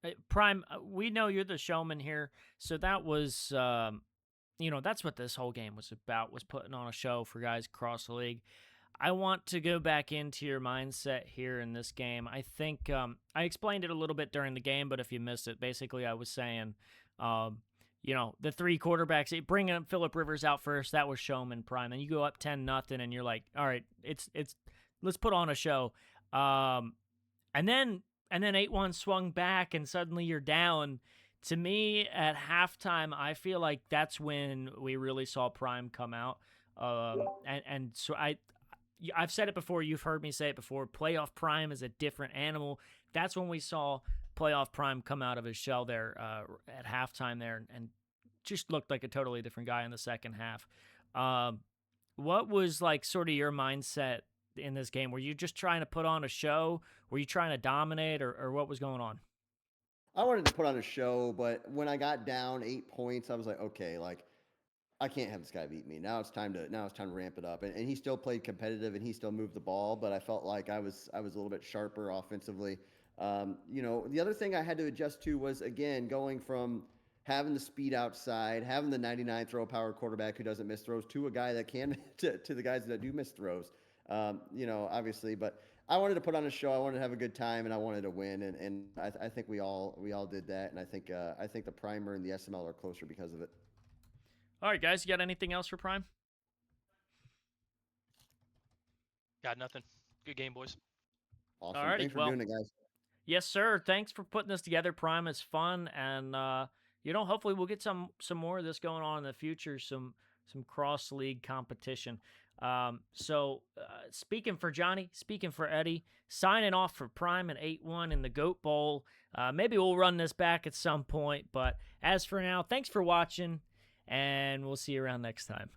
to Prime. We know you're the showman here, so that was that's what this whole game was about, was putting on a show for guys across the league. I want to go back into your mindset here in this game. I think I explained it a little bit during the game, but if you missed it, basically I was saying, the 3 quarterbacks, bringing up Phillip Rivers out first, that was showman Prime. And you go up 10-0, and you're like, all right, it's let's put on a show. And then 8-1 swung back, and suddenly you're down. To me, at halftime, I feel like that's when we really saw Prime come out. And so I've said it before. You've heard me say it before. Playoff Prime is a different animal. That's when we saw Playoff Prime come out of his shell there at halftime there, and just looked like a totally different guy in the second half. What was like sort of your mindset in this game? Were you just trying to put on a show? Were you trying to dominate, or what was going on? I wanted to put on a show, but when I got down 8 points, I was like, okay, like I can't have this guy beat me. Now it's time to ramp it up. And he still played competitive and he still moved the ball, but I felt like I was a little bit sharper offensively. The other thing I had to adjust to was, again, going from having the speed outside, having the 99 throw power quarterback who doesn't miss throws, to a guy that can to the guys that do miss throws. Obviously, but I wanted to put on a show. I wanted to have a good time, and I wanted to win, and I think we all did that. And I think the primer and the SML are closer because of it. All right, guys, you got anything else for Prime? Got nothing. Good game, boys. Awesome. Alrighty, Thanks for doing it, guys. Yes, sir. Thanks for putting this together. Prime is fun, and hopefully we'll get some more of this going on in the future. Some some cross league competition. Speaking for Johnny, speaking for Eddie, signing off for Prime and AteOne in the Goat Bowl. Maybe we'll run this back at some point, but as for now, thanks for watching, and we'll see you around next time.